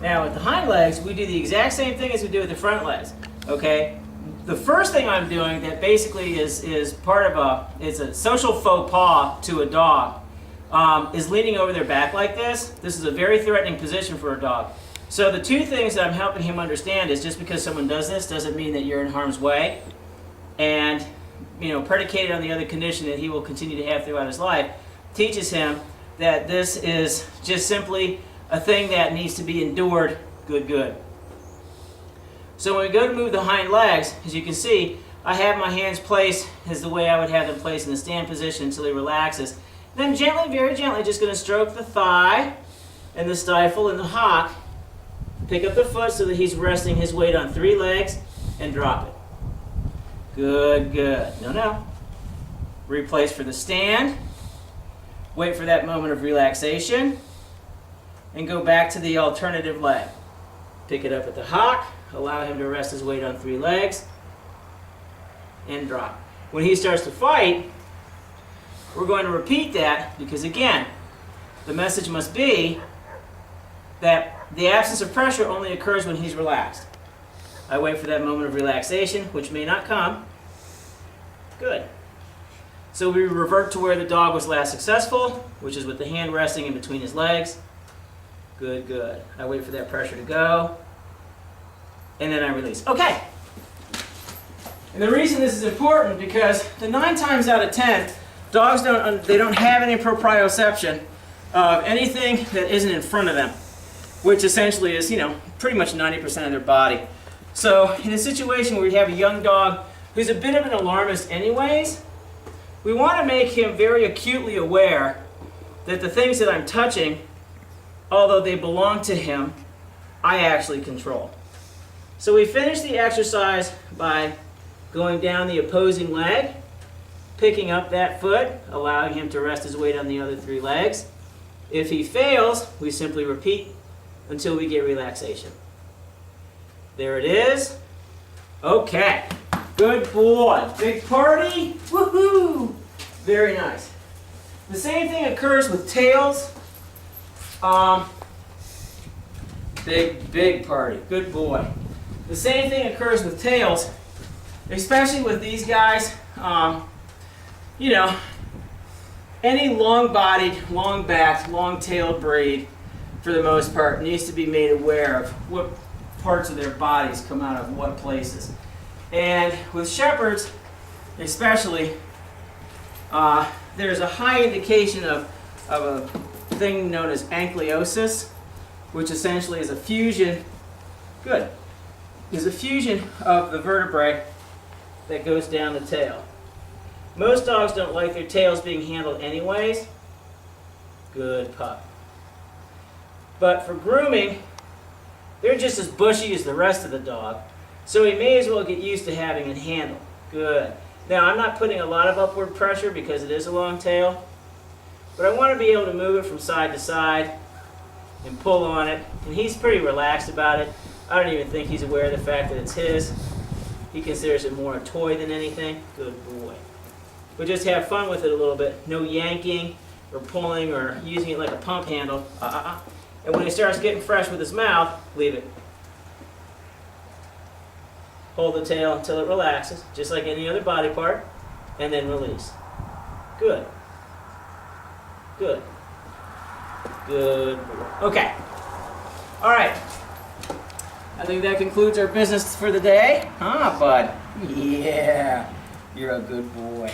Now with the hind legs, we do the exact same thing as we do with the front legs. Okay? The first thing I'm doing that basically is part of a social faux pas to a dog is leaning over their back like this. This is a very threatening position for a dog. So the two things that I'm helping him understand is just because someone does this doesn't mean that you're in harm's way. And, you know, predicated on the other condition that he will continue to have throughout his life, teaches him that this is just simply a thing that needs to be endured. Good. So when we go to move the hind legs, as you can see, I have my hands placed as the way I would have them placed in the stand position until he relaxes. Then gently, very gently, just going to stroke the thigh and the stifle and the hock. Pick up the foot so that he's resting his weight on 3 legs and drop it. Good. No. Replace for the stand. Wait for that moment of relaxation. And go back to the alternative leg. Pick it up at the hock. Allow him to rest his weight on 3 legs. And drop. When he starts to fight, we're going to repeat that because, again, the message must be that the absence of pressure only occurs when he's relaxed. I wait for that moment of relaxation, which may not come. Good. So we revert to where the dog was last successful, which is with the hand resting in between his legs. Good. I wait for that pressure to go. And then I release. Okay. And the reason this is important because the 9 times out of 10, dogs don't have any proprioception of anything that isn't in front of them, which essentially is, pretty much 90% of their body. So in a situation where you have a young dog who's a bit of an alarmist anyways, we want to make him very acutely aware that the things that I'm touching, although they belong to him, I actually control. So we finish the exercise by going down the opposing leg, picking up that foot, allowing him to rest his weight on the other 3 legs. If he fails, we simply repeat until we get relaxation. There it is. Okay. Good boy. Big party. Woohoo! Very nice. The same thing occurs with tails. Big party. Good boy. The same thing occurs with tails, especially with these guys. Any long-bodied, long-backed, long-tailed breed, for the most part, needs to be made aware of what parts of their bodies come out of what places. And with shepherds, especially, there's a high indication of a thing known as ankylosis, which essentially is a fusion. Good. Is a fusion of the vertebrae that goes down the tail. Most dogs don't like their tails being handled anyways. Good pup. But for grooming, they're just as bushy as the rest of the dog, so he may as well get used to having it handled. Good. Now, I'm not putting a lot of upward pressure because it is a long tail, but I want to be able to move it from side to side and pull on it, and he's pretty relaxed about it. I don't even think he's aware of the fact that it's his. He considers it more a toy than anything. Good boy. But just have fun with it a little bit. No yanking or pulling or using it like a pump handle. And when he starts getting fresh with his mouth, leave it. Hold the tail until it relaxes, just like any other body part, and then release. Good. Okay. All right. I think that concludes our business for the day. Huh, bud? Yeah. You're a good boy.